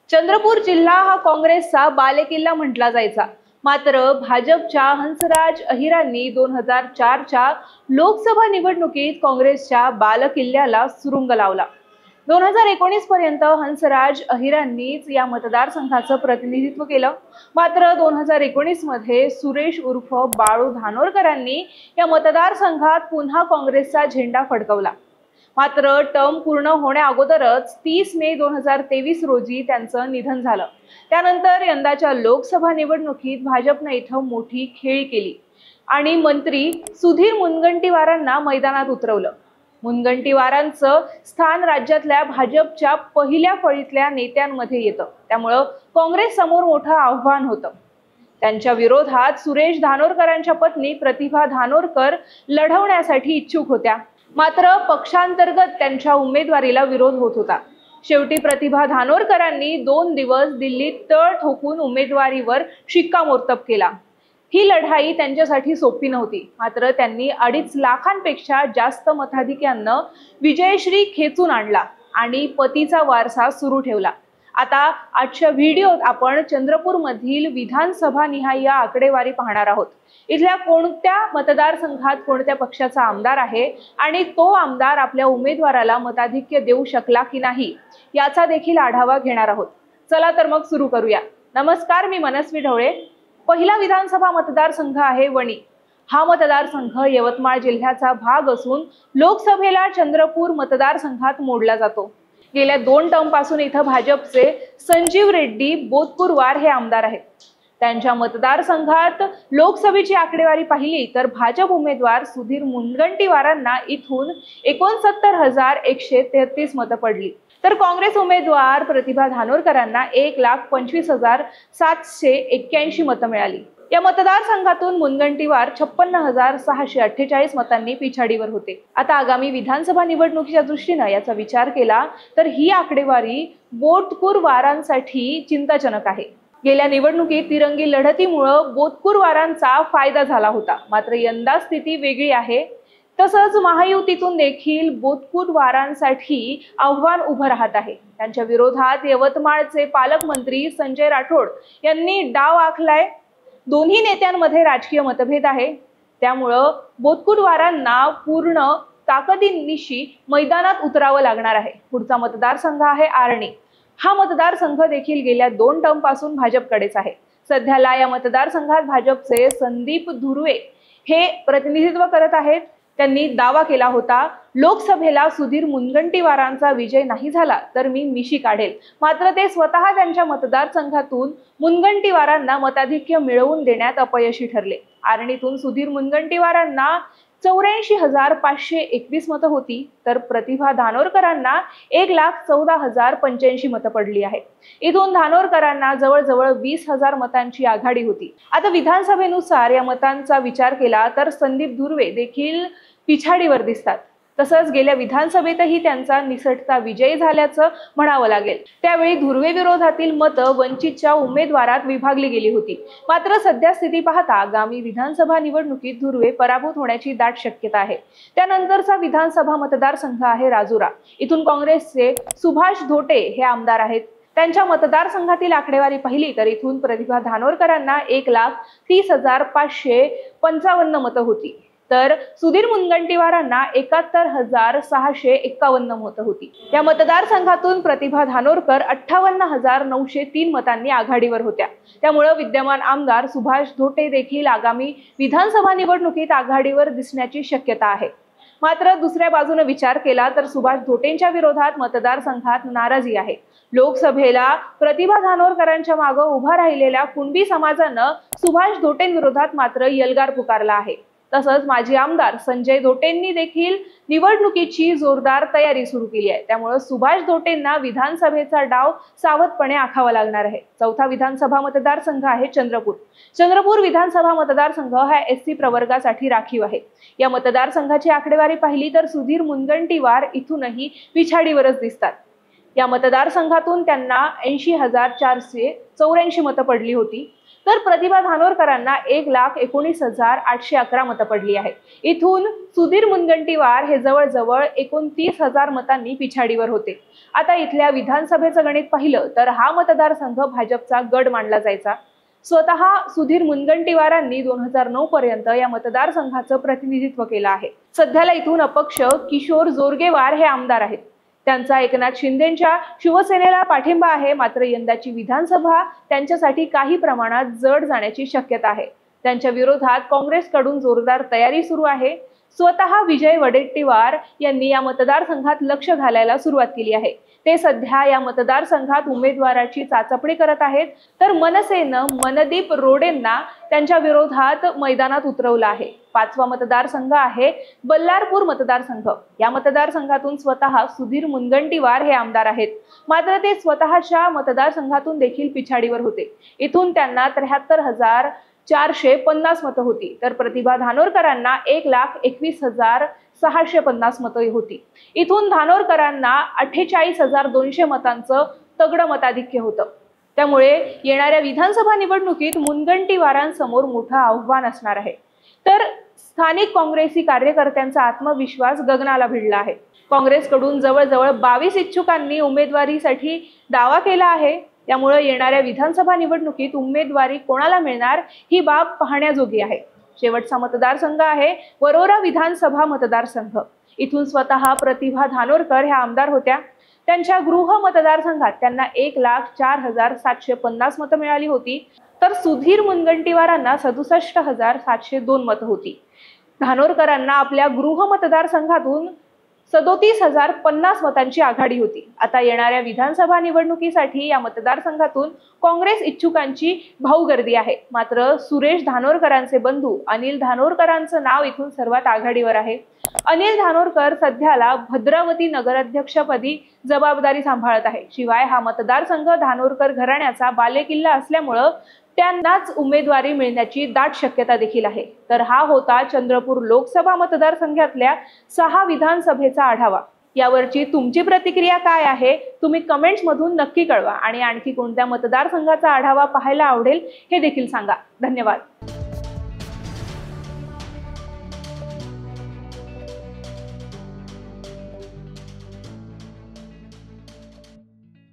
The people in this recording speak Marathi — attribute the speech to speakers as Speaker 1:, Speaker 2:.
Speaker 1: चंद्रपूर जिल्हा हा काँग्रेसचा बालेकिल्ला म्हटला जायचा। मात्र भाजपच्या हंसराज अहिरांनी 2004च्या लोकसभा निवडणुकीत काँग्रेसच्या बालेकिल्ल्याला सुरुंग लावला। 2019 पर्यंत हंसराज अहिरांनीच या मतदारसंघाचं प्रतिनिधित्व केलं। मात्र 2019 मध्ये सुरेश उर्फ बाळू धानोरकरांनी या मतदारसंघात पुन्हा काँग्रेसचा झेंडा फडकवला। मात्र टर्म पूर्ण होण्या अगोदरच 30 मे 2023 रोजी त्यांचं निधन झालं। त्यानंतर यंदाच्या लोकसभा निवडणुकीत भाजपने इथं मोठी खेळी केली आणि मंत्री सुधीर मुनगंटीवारांना मैदानात उतरवलं। मुनगंटीवारांचं स्थान राज्यातल्या भाजपच्या पहिल्या फळीतल्या नेत्यांमध्ये येतं, त्यामुळे काँग्रेस समोर मोठं आव्हान होतं। त्यांच्या विरोधात सुरेश धानोरकरांच्या पत्नी प्रतिभा धानोरकर लढवण्यासाठी इच्छुक होत्या। मात्र पक्षांतर्गत त्यांच्या उमेदवारीला विरोध होत होता। शेवटी प्रतिभा धानोरकरांनी 2 दिवस दिल्लीत तळ ठोकून उमेदवारीवर शिक्कामोर्तब केला। ही लढाई त्यांच्यासाठी सोपी नव्हती। मात्र त्यांनी 2.5 लाखांपेक्षा जास्त मताधिक्यानं विजयश्री खेचून आणला आणि पतीचा वारसा सुरू ठेवला। आता आजच्या व्हिडिओत आपण चंद्रपूर मधील विधानसभा निहाय आकडेवारी पाहणार आहोत। इथल्या कोणत्या मतदारसंघात कोणत्या पक्षाचा आमदार आहे आणि तो आमदार आपल्या उमेदवाराला मताधिक्य देऊ शकला की नाही याचा देखील आढावा घेणार आहोत। चला तर मग सुरू करूया। नमस्कार, मी मनस्वी ढवळे। पहिला विधानसभा मतदारसंघ आहे वणी। हा मतदारसंघ यवतमाळ जिल्ह्याचा भाग असून लोकसभेला चंद्रपूर मतदारसंघात मोडला जातो। गेल्या 2 टर्म पासून इथं भाजपचे संजीव रेड्डी बोतपूरवार हे आमदार आहेत। त्यांच्या मतदारसंघात लोकसभेची आकडेवारी पाहिली तर भाजप उमेदवार सुधीर मुनगंटीवारांना इथून 69,133 मतं पडली, तर काँग्रेस उमेदवार प्रतिभा धानोरकरांना 1,25,781 मतं मिळाली। या मतदारसंघातून मुनगंटीवार 56,648 मतांनी पिछाडीवर होते। आता आगामी विधानसभा निवडणुकीच्या दृष्टीनं याचा विचार केला तर ही आकडेवारी बोतपूरवारांसाठी चिंताजनक आहे। गेल्या निवडणुकीत तिरंगी लढतीमुळे बोतपूरवारांचा फायदा झाला होता। मात्र यंदा स्थिती वेगळी आहे। तसंच महायुतीतून देखील बोतपूरवारांसाठी आव्हान उभं राहत आहे। त्यांच्या विरोधात यवतमाळचे पालकमंत्री संजय राठोड यांनी डाव आखलाय। दोन्ही नेत्यांमध्ये राजकीय मतभेद आहे, त्यामुळं बोतपूरवारांना पूर्ण ताकदीनिशी मैदानात उतरावं लागणार आहे। पुढचा मतदारसंघ आहे आर्णी। हा मतदारसंघ देखील गेल्या 2 टर्म पासून भाजपकडेच आहे। सध्याला या मतदारसंघात भाजपचे संदीप धुर्वे हे प्रतिनिधित्व करत आहेत। त्यांनी दावा केला होता, लोकसभेला सुधीर मुनगंटीवारांचा विजय नाही झाला तर मी मिशी काढेल। मात्र ते स्वतः त्यांच्या मतदारसंघातून मुनगंटीवारांना मताधिक्य मिळवून देण्यात अपयशी ठरले। आर्णीतून सुधीर मुनगंटीवारांना 84,521 मतं होती, तर प्रतिभा धानोरकरांना 1,14,085 मतं पडली आहेत। इथून धानोरकरांना जवळजवळ 20,000 मतांची आघाडी होती। आता विधानसभेनुसार या मतांचा विचार केला तर संदीप धुर्वे देखील पिछाडीवर दिसतात। तसंच गेल्या विधानसभेतही त्यांचा निसटता विजय झाल्याचं म्हणावं लागेल। त्यावेळी धुर्वे विरोधातील मतं वंचितच्या उमेदवारात विभागली गेली होती। मात्र सध्या स्थिती पाहता आगामी विधानसभा निवडणुकीत धुर्वे पराभूत होण्याची दाट शक्यता आहे। त्यानंतरचा विधानसभा मतदारसंघ आहे राजुरा। इथून काँग्रेसचे सुभाष धोटे हे आमदार आहेत। त्यांच्या मतदारसंघातील आकडेवारी पाहिली तर इथून प्रतिभा धानोरकरांना 1,30,555 मतं होती, तर सुधीर मुनगंटीवारांना 71,651 मतं होती। या मतदारसंघातून प्रतिभा धानोरकर 58,903 मतांनी आघाडीवर होत्या। त्यामुळे विद्यमान आमदार सुभाष धोटे देखील आगामी विधानसभा निवडणुकीत आघाडीवर दिसण्याची शक्यता आहे। मात्र दुसऱ्या बाजूने विचार केला तर सुभाष धोटेंच्या विरोधात मतदारसंघात नाराजी आहे। लोकसभेला प्रतिभा धानोरकरांच्या मागे उभा राहिलेल्या कुणबी समाजानं सुभाष धोटेंविरोधात मात्र यल्गार पुकारला आहे। तसंच माजी आमदार संजय धोटेंनी देखील निवडणुकीची जोरदार तयारी सुरू केली आहे। त्यामुळे सुभाष धोटेंना विधानसभेचा डाव सावधपणे आखावा लागणार आहे। चौथा विधानसभा मतदारसंघ आहे चंद्रपूर। चंद्रपूर विधानसभा मतदारसंघ हा SC प्रवर्गासाठी राखीव आहे। या मतदारसंघाची आकडेवारी पाहिली तर सुधीर मुनगंटीवार इथूनही पिछाडीवरच दिसतात। या मतदारसंघातून त्यांना 80,484 मतं पडली होती, तर प्रतिभा धानोरकरांना 1,19,811 मतं पडली आहे. इथून सुधीर मुनगंटीवार हे जवळजवळ 29,000 मतांनी पिछाडीवर होते. आता इथल्या विधानसभेचं गणित पाहिलं तर हा मतदारसंघ भाजपचा गड मानला जायचा. स्वतः सुधीर मुनगंटीवारांनी 2009 पर्यंत या मतदारसंघाचं प्रतिनिधित्व केलं आहे. सध्याला इथून अपक्ष किशोर जोरगेवार हे आमदार आहेत. त्यांचा एकनाथ शिंदेंच्या शिवसेनेला पाठिंबा आहे, मात्र यंदाची विधानसभा त्यांच्यासाठी काही प्रमाणात जड जाण्याची शक्यता आहे. त्यांच्या विरोधात काँग्रेसकडून जोरदार तयारी सुरू आहे. स्वतः विजय वडेट्टीवार यांनी या मतदारसंघात लक्ष घालायला सुरुवात केली आहे. ते सध्या या मतदारसंघात उमेदवाराची चाचपणी करत आहेत. तर मनसेनं मनदीप रोडेंना त्यांच्या विरोधात मैदानात उतरवलं आहे. 5वा मतदारसंघ आहे बल्लारपूर मतदारसंघ. या मतदारसंघातून स्वतः सुधीर मुनगंटीवार हे आमदार आहेत, मात्र ते स्वतःच्या मतदारसंघातून देखील पिछाडीवर होते. इथून त्यांना 73,450 मतं होती, तर प्रतिभा धानोरकरांना 1,21,650 मतं होती. इथून धानोरकरांना 48,200 मतांचं तगडं मताधिक्य होतं. त्यामुळे येणाऱ्या विधानसभा निवडणुकीत मुनगंटीवारांसमोर मोठं आव्हान असणार आहे. तर स्थानिक काँग्रेसी कार्यकर्त्यांचा आत्मविश्वास गगनाला भिडला आहे. काँग्रेसकडून जवळजवळ 22 इच्छुकांनी उमेदवारीसाठी दावा केला आहे. त्यामुळे येणाऱ्या विधानसभा निवडणुकीत उमेदवारी कोणाला मिळणार ही बाब पाहण्याजोगी आहे. शेवटचा मतदारसंघ आहे वरोरा विधानसभा मतदारसंघ. इथून स्वतः प्रतिभा धानोरकर ह्या आमदार होत्या. त्यांच्या गृह मतदारसंघात त्यांना 1,04,750 मतं मिळाली होती, तर सुधीर मुनगंटीवारांना 67,702 मतं होती. धानोरकरांना आपल्या गृह मतदारसंघातून 37,050 मतांची आघाडी होती. आता येणाऱ्या विधानसभा निवडणुकीसाठी या मतदारसंघातून काँग्रेस इच्छुकांची भाऊगर्दी आहे. मात्र सुरेश धानोरकरांचे बंधू अनिल धानोरकरांचं नाव इथून सर्वात आघाडीवर आहे. अनिल धानोरकर सध्याला भद्रावती नगराध्यक्षपदी जबाबदारी सांभाळत आहे. शिवाय हा मतदारसंघ धानोरकर घराण्याचा बालेकिल्ला असल्यामुळं त्यांनाच उमेदवारी मिळण्याची दाट शक्यता देखील आहे. तर हा होता चंद्रपूर लोकसभा मतदारसंघातल्या 6 विधानसभेचा आढावा. यावरची तुमची प्रतिक्रिया काय आहे तुम्ही कमेंट्स मधून नक्की कळवा आणि आणखी कोणत्या मतदारसंघाचा आढावा पाहायला आवडेल हे देखील सांगा. धन्यवाद.